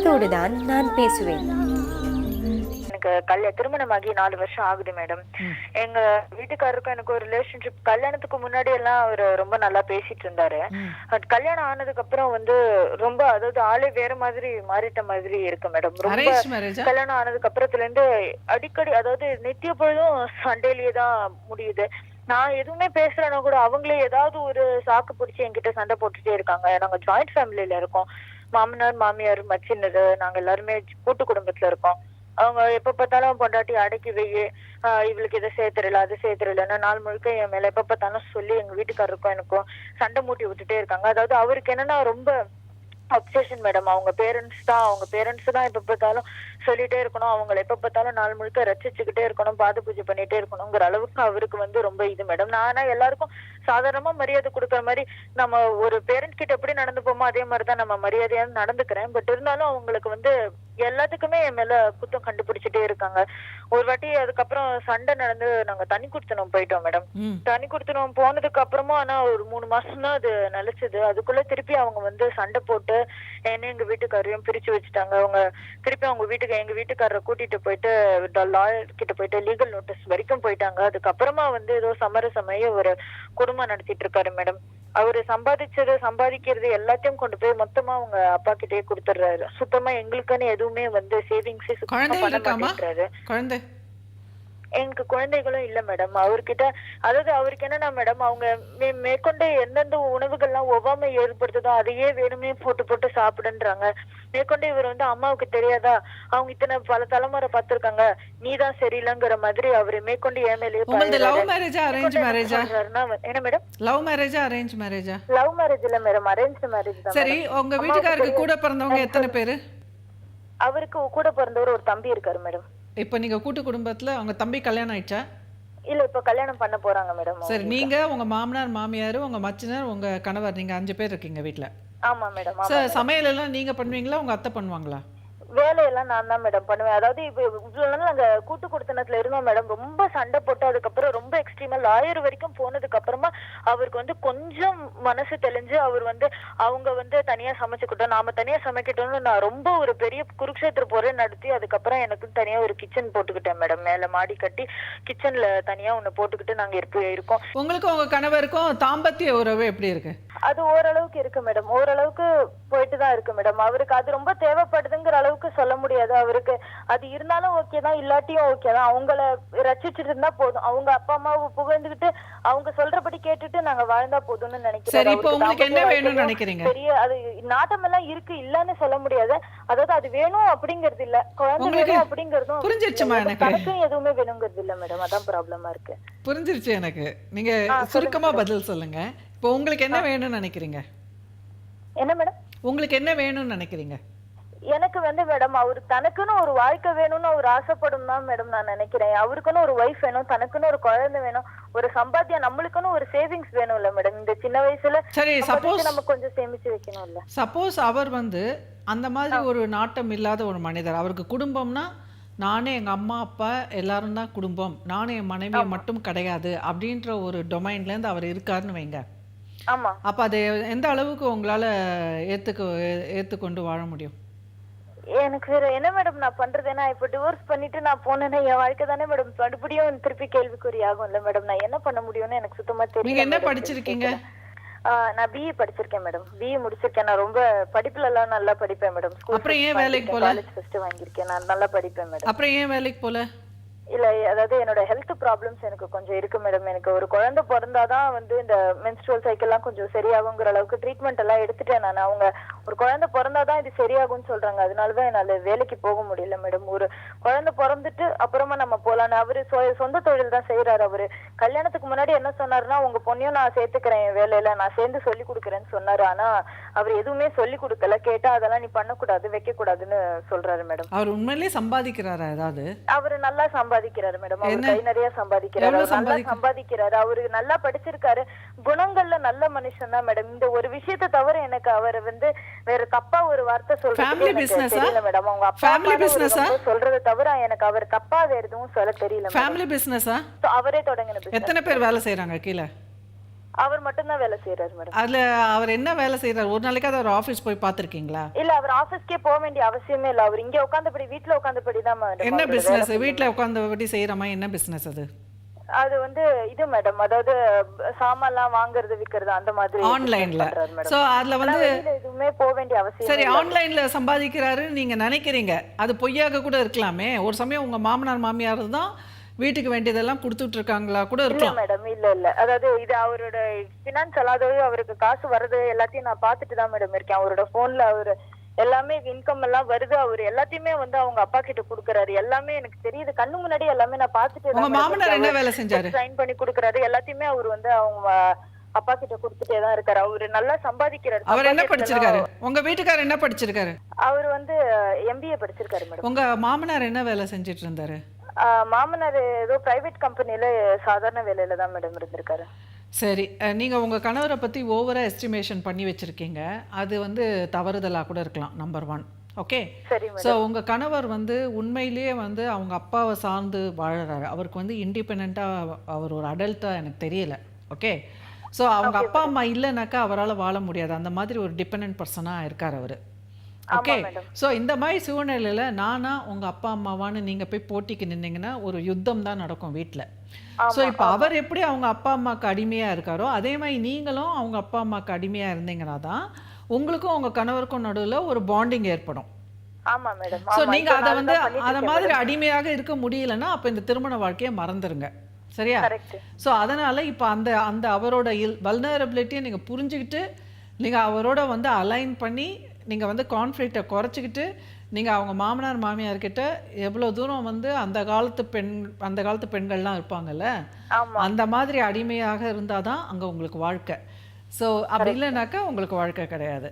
மனதோடுதான் நான் பேசுவேன். எனக்கு திருமணமாகி 4 வருஷம் ஆகுது மேடம். எங்க வீட்டுக்காரருக்கும் எனக்கு ஒரு ரிலேஷன்ஷிப். கல்யாணத்துக்கு முன்னாடி எல்லாம் அவரு ரொம்ப நல்லா பேசிட்டு இருந்தாரு. கல்யாணம் ஆனதுக்கு அப்புறம் வந்து ரொம்ப, அதாவது ஆளே வேற மாதிரி மாறிட்ட மாதிரி இருக்கு மேடம். ரொம்ப கல்யாணம் ஆனதுக்கு அப்புறத்துல இருந்து அடிக்கடி, அதாவது நித்திய பொழுதும் சண்டையிலேயே தான் முடியுது. நான் எதுவுமே பேசுறேன்னா கூட அவங்களே ஏதாவது ஒரு சாக்கு பிடிச்சி என்கிட்ட சண்டை போட்டுட்டே இருக்காங்க. நாங்க ஜாயிண்ட் ஃபேமிலியில இருக்கோம். மாமனார் மாமியார் மச்சினரு, நாங்க எல்லாருமே கூட்டு குடும்பத்துல இருக்கோம். அவங்க எப்ப பார்த்தாலும் பொண்டாட்டி அடக்கி வையே, இவளுக்கு இதை சேர்த்துடல அது சேர்த்துடலன்னா நாள் முழுக்க என் மேல எப்ப பார்த்தாலும் சொல்லி எங்க வீட்டுக்காரருக்கும் எனக்கும் சண்டை மூட்டி விட்டுட்டே இருக்காங்க. அதாவது அவருக்கு என்னன்னா ரொம்ப அப்சஷன் மேடம். அவங்க பேரண்ட்ஸ் தான் எப்ப பார்த்தாலும் சொல்லிட்டே இருக்கணும், அவங்களை எப்ப பார்த்தாலும் நாள் முழுக்க ரசிச்சுக்கிட்டே இருக்கணும், பாத பூஜை பண்ணிட்டே இருக்கணுங்கிற அளவுக்கு அவருக்கு வந்து ரொம்ப இது மேடம். நானா எல்லாருக்கும் சாதாரணமா மரியாதை கொடுக்குற மாதிரி, நம்ம ஒரு பேரண்ட் கிட்ட எப்படி நடந்துப்போமோ அதே மாதிரிதான் நம்ம மரியாதையா நடந்துக்கிறேன். பட் இருந்தாலும் அவங்களுக்கு வந்து எல்லாத்துக்குமே என் மேல குத்தம் கண்டுபிடிச்சிட்டே இருக்காங்க. ஒரு வாட்டி அதுக்கப்புறம் சண்டை நடந்து நாங்க தண்ணி குடுத்தனம் போயிட்டோம் மேடம். தண்ணி குடுத்தனம் போனதுக்கு அப்புறமா ஆனா ஒரு 3 மாசம் தான் அது நிலைச்சது. அதுக்குள்ள திருப்பி அவங்க வந்து சண்டை போட்டு என்ன எங்க வீட்டுக்காரையும் பிரிச்சு வச்சுட்டாங்க. அவங்க திருப்பி அவங்க வீட்டுக்கு, எங்க வீட்டுக்காரரை கூட்டிட்டு போயிட்டு லாயர் கிட்ட போயிட்டு லீகல் நோட்டீஸ் வரைக்கும் போயிட்டாங்க. அதுக்கப்புறமா வந்து ஏதோ சமரசமைய ஒரு குடும்பம் நடத்திட்டு இருக்காரு மேடம். அவரு சம்பாதிக்கிறது எல்லாத்தையும் கொண்டு போய் மொத்தமா அவங்க அப்பா கிட்டே கொடுத்துடுறாரு. சுத்தமா எங்களுக்குன்னு எதுவுமே வந்து சேவிங்ஸே சுத்தமா பண்ண மாட்டேங்கிறாரு. எனக்கு குழந்தைகளும் இல்ல மேடம். அவர்கிட்ட, அதாவது அவருக்கு என்னன்னா மேடம், அவங்க மேற்கொண்டு எந்தெந்த உணவுகள்லாம் ஒவ்வாமை ஏற்படுத்துதோ அதையே வேணுமே போட்டு போட்டு சாப்பிடுன்றாங்க. மேற்கொண்டு இவர் வந்து அம்மாவுக்கு தெரியாதா, அவங்க இத்தனை பல தலைமுறை பார்த்திருக்காங்க, நீதான் சரியில்லைங்கிற மாதிரி அவரு மேற்கொண்டு ஏன் மேலேயே. என்ன மேடம், லவ் மேரேஜா அரேஞ்ச் மேரேஜா? லவ் மேரேஜ் இல்ல மேடம், அரேஞ்ச் மேரேஜ் தான். சரி, உங்க வீட்டுக்காரருக்கு கூட பிறந்தவங்க எத்தனை பேரு? அவருக்கு கூட பிறந்தவர் ஒரு தம்பி இருக்காரு மேடம். இப்போ நீங்க கூட்டு குடும்பத்துல அவங்க தம்பி கல்யாணம் ஆயிடுச்சா? இல்ல, இப்ப கல்யாணம் பண்ண போறாங்க மேடம். சரி, நீங்க உங்க மாமனார் மாமியார் உங்க மச்சினர் உங்க கணவர், நீங்க 5 பேர் இருக்கீங்க வீட்ல. ஆமா மேடம். சமையல் எல்லாம் நீங்க பண்ணுவீங்களா, உங்க அத்தை பண்ணுவாங்களா? வேலையெல்லாம் நான் தான் மேடம் பண்ணுவேன். அதாவது இப்ப இவ்வளவு நாள் நாங்க கூட்டு குடுத்தனத்துல இருந்தோம் மேடம். ரொம்ப சண்டை போட்டு அதுக்கப்புறம் ரொம்ப எக்ஸ்ட்ரீமா லாயர் வரைக்கும் போனதுக்கு அப்புறமா அவருக்கு வந்து கொஞ்சம் மனசு தெளிஞ்சு அவர் வந்து அவங்க வந்து தனியா சமைச்சுக்கிட்டோம், நாம தனியா சமைக்கிட்டோம்னு நான் ரொம்ப ஒரு பெரிய குருக்ஷேத்திர போரே நடத்தி அதுக்கப்புறம் எனக்கு தனியா ஒரு கிச்சன் போட்டுக்கிட்டேன் மேடம். மேல மாடி கட்டி கிச்சன்ல தனியா ஒண்ணு போட்டுக்கிட்டு நாங்க இருக்கோம். உங்களுக்கு உங்க கணவருக்கும் தாம்பத்திய உறவு எப்படி இருக்கு? அது ஓரளவுக்கு இருக்கு மேடம், ஓரளவுக்கு போயிட்டு தான் இருக்கு மேடம். அவருக்கு அது ரொம்ப தேவைப்படுதுங்கிற அளவுக்கு சொல்ல முடியாது. அவருக்கு அது இருந்தாலும் ஓகே தான், இல்லாட்டியும் ஓகே தான். அவங்கள ரசிச்சுட்டு இருந்தா போதும், அவங்க அப்பா அம்மாவை புகழ்ந்துகிட்டு அவங்க சொல்றபடி கேட்டுட்டு நாங்க வாழ்ந்தா போதும்னு நினைக்கிறேன். பெரிய அது நாட்டம் எல்லாம் இருக்கு, இல்லன்னு சொல்ல முடியாது. அதாவது அது வேணும் அப்படிங்கறது இல்ல, குழந்தை வேணும் அப்படிங்கறதும் தனக்கும் எதுவுமே வேணுங்கிறது இல்ல மேடம். அதான் ப்ராப்ளமா இருக்கு. புரிஞ்சிருச்சு எனக்கு. நீங்க சுருக்கமா பதில் சொல்லுங்க. இப்போ உங்களுக்கு என்ன வேணும்னு நினைக்கிறீங்க? என்ன மேடம், உங்களுக்கு என்ன வேணும்னு நினைக்கிறீங்க? எனக்கு வந்து மேடம், அவரு தனக்குன்னு ஒரு வாழ்க்கை வேணும்னு அவர் ஆசைப்படும் தான் மேடம் நான் நினைக்கிறேன். அவருக்குன்னு ஒரு வைஃப் வேணும், தனக்குன்னு ஒரு குழந்தை வேணும், ஒரு சம்பாத்தியம், நம்மளுக்குன்னு ஒரு சேவிங்ஸ் வேணும் இல்ல மேடம். இந்த சின்ன வயசுல சரி, சப்போஸ் நம்ம கொஞ்சம் சேமிச்சு வைக்கணும் இல்ல. சப்போஸ் அவர் வந்து அந்த மாதிரி ஒரு நாட்டம் இல்லாத ஒரு மனிதர், அவருக்கு குடும்பம்னா நானே எங்க அம்மா அப்பா எல்லாரும் தான் குடும்பம், நானே என் மனைவியை மட்டும் கிடையாது அப்படின்ற ஒரு டொமைன்ல இருந்து அவர் இருக்காருன்னு வைங்க. ஆமா, அப்ப அது எந்த அளவுக்கு உங்களால ஏத்துக்கொண்டு வாழ முடியும்? எனக்கு வேற என்ன மேடம் நான் பண்றது? நான் இப்ப டிவோர்ஸ் பண்ணிட்டு நான் போனேன்னா என் வாழ்க்கை தானே மேடம் மறுபடியும் திருப்பி கேள்விக்குறி ஆகும் இல்ல மேடம். நான் என்ன பண்ண முடியும்னு எனக்கு சுத்தமா தெரியல. நீங்க என்ன படிச்சிருக்கீங்க? நான் பிஏ படிச்சிருக்கேன் மேடம். பிஏ முடிச்சிருக்கேன். நான் ரொம்ப படிப்புல எல்லாம் நல்லா படிப்பேன் மேடம். அப்புறம் ஏன் வேலைக்கு போல? காலேஜ் ஃபர்ஸ்ட் வாங்கியிருக்கேன், நான் நல்லா படிப்பேன் மேடம். அப்புறம் ஏன் வேலைக்கு போல? இல்ல, அதாவது என்னோட ஹெல்த் ப்ராப்ளம்ஸ் எனக்கு கொஞ்சம் இருக்கு மேடம். எனக்கு ஒரு குழந்தை பிறந்தாதான் வந்து இந்த மென்ஸ்ட்ரல் சைக்கிள் எல்லாம் கொஞ்சம் சரியாகுங்கிற அளவுக்கு ட்ரீட்மெண்ட் எல்லாம் எடுத்துட்டேன் நான். அவங்க ஒரு குழந்தை பிறந்தாதான் இது சரியாகும்னு சொல்றாங்க. அதனாலதான் என்னால வேலைக்கு போக முடியல மேடம். ஒரு குழந்தை பிறந்துட்டு அப்புறமா நம்ம போலான்னு அவரு சொந்த தொழில் தான் செய்யறாரு. அவரு கல்யாணத்துக்கு முன்னாடி என்ன சொன்னாருன்னா, உங்க பொண்ணையும் நான் சேர்த்துக்கிறேன் என் வேலையில, நான் சேர்ந்து சொல்லி கொடுக்குறேன்னு சொன்னாரு. ஆனா அவர் எதுவுமே சொல்லி கொடுக்கல. கேட்டா அதெல்லாம் நீ பண்ணக்கூடாது வைக்க கூடாதுன்னு சொல்றாரு மேடம். அவர் உண்மையிலேயே சம்பாதிக்கிறாரா? ஏதாவது அவரு நல்லா சம்பாதிக்கிறாரு மேடம். அவர் கை நிறைய சம்பாதிக்கிறாரு, நல்லா சம்பாதிக்கிறாரு. அவரு நல்லா படிச்சிருக்காரு, குணங்கள்ல நல்ல மனுஷன் தான் மேடம். இந்த ஒரு விஷயத்தை தவிர எனக்கு அவர் வந்து வேற தப்பா ஒரு வார்த்தை சொல்றது தெரியல மேடம். அவங்க அப்பா சொல்றதை தவிர எனக்கு அவர் தப்பா வேற எதுவும் சொல்ல தெரியல. ஃபேமிலி பிசினஸா? அவரே தொடங்கின. எத்தனை பேர் வேலை செய்யறாங்க கீழே? அவர் மட்டும் தான் வேலை செய்யறாரு மேடம். அதுல அவர் என்ன வேலை செய்யறாரு? ஒரு நாளைக்காவது அவர் ஆபீஸ் போய் பாத்திருக்கீங்களா? இல்ல, அவர் ஆபீஸ்க்கே போக வேண்டிய அவசியமே இல்ல. அவர் இங்க உட்கார்ந்தபடி வீட்ல உட்கார்ந்தபடி தான் மேடம். என்ன பிசினஸ்? வீட்ல உட்கார்ந்தபடி செய்யறமா? என்ன பிசினஸ் அது? அது வந்து இது மேடம், அதாவது சாமான்லாம் வாங்குறது விக்கிறது அந்த மாதிரி ஆன்லைன்ல. சோ அதுல வந்து எதுவுமே போக வேண்டிய அவசியம். சரி, ஆன்லைன்ல சம்பாதிக்கிறாரு நீங்க நினைக்கிறீங்க, அது பொய்யாக கூட இருக்கலாமே. ஒரு சமயம் உங்க மாமனார் மாமியார் தான் வீட்டுக்கு வேண்டியதெல்லாம் கொடுத்துட்டு இருக்காங்களா கூட இல்ல இருக்கலாம். மேடம், இல்ல அதாவது இது அவரோட பினான்ஸ், அதாவது அவருக்கு காசு வர்றது எல்லாத்தையும் நான் பாத்துட்டு தான் மேடம் இருக்கேன். அவரோட போன்ல அவரு எல்லாமே இன்கம் எல்லாம் வருது. அவர் எல்லாத்தையுமே வந்து அவங்க அப்பா கிட்ட குடுக்கறாரு. எல்லாமே எனக்கு தெரியுது, கண்ணு முன்னாடி எல்லாமே நான் பாத்துட்டு. உங்க மாமனார் என்ன வேலை செஞ்சாரு? சைன் பண்ணி குடுக்கறாரு. எல்லாத்தையுமே அவர் வந்து அவங்க அப்பா கிட்ட குடுத்துட்டே தான் இருக்காரு. அவரு நல்லா சம்பாதிக்கிறாரு. அவர் என்ன படிச்சிருக்காரு? உங்க வீட்டுக்காரர் என்ன படிச்சிருக்காரு? அவர் வந்து MBA படிச்சிருக்காரு மேடம். உங்க மாமனார் என்ன வேலை செஞ்சிட்டு இருந்தாரு? மாமனார் ஏதோ பிரைவேட் கம்பெனில சாதாரண வேலையில தான் மேடம் இருந்திருக்காரு. சரி, நீங்கள் உங்கள் கணவரை பற்றி ஓவராக எஸ்டிமேஷன் பண்ணி வச்சுருக்கீங்க. அது வந்து தவறுதலாக கூட இருக்கலாம், நம்பர் 1. ஓகே. சரி. ஸோ உங்கள் கணவர் வந்து உண்மையிலேயே வந்து அவங்க அப்பாவை சார்ந்து வாழறாரு. அவருக்கு வந்து இண்டிபெண்ட்டாக அவர் ஒரு அடல்ட்டாக எனக்கு தெரியல. ஓகே. ஸோ அவங்க அப்பா அம்மா இல்லைனாக்கா அவரால் வாழ முடியாது. அந்த மாதிரி ஒரு டிபெண்ட் பர்சனாக இருக்கார் அவர். ஓகே. ஸோ இந்த மாதிரி சூழ்நிலையில் நானா உங்கள் அப்பா அம்மாவான்னு நீங்கள் போய் போட்டிக்கு நின்னீங்கன்னா ஒரு யுத்தம் தான் நடக்கும் வீட்டில். ஸோ இப்போ அவர் எப்படி அவங்க அப்பா அம்மாவுக்கு அடிமையாக இருக்காரோ அதே மாதிரி நீங்களும் அவங்க அப்பா அம்மாவுக்கு அடிமையாக இருந்தீங்கன்னா தான் உங்களுக்கும் உங்கள் கணவருக்கும் நடுவில் ஒரு பாண்டிங் ஏற்படும். ஆமா மேடம். ஸோ நீங்கள் அதை வந்து அதை மாதிரி அடிமையாக இருக்க முடியலன்னா அப்போ இந்த திருமண வாழ்க்கையை மறந்துடுங்க. சரியா? ஸோ அதனால் இப்போ அந்த அந்த அவரோட வல்னரபிலிட்டியை நீங்கள் புரிஞ்சுக்கிட்டு நீங்கள் அவரோட வந்து அலைன் பண்ணி நீங்கள் வந்து கான்ஃப்ளிக்டை குறைச்சிக்கிட்டு நீங்கள் அவங்க மாமனார் மாமியார்கிட்ட எவ்வளோ தூரம் வந்து அந்த காலத்து பெண்கள்லாம் இருப்பாங்கல்ல, அந்த மாதிரி அடிமையாக இருந்தால் தான் அங்கே உங்களுக்கு வாழ்க்கை. ஸோ அப்படி இல்லைனாக்கா உங்களுக்கு வாழ்க்கை கிடையாது.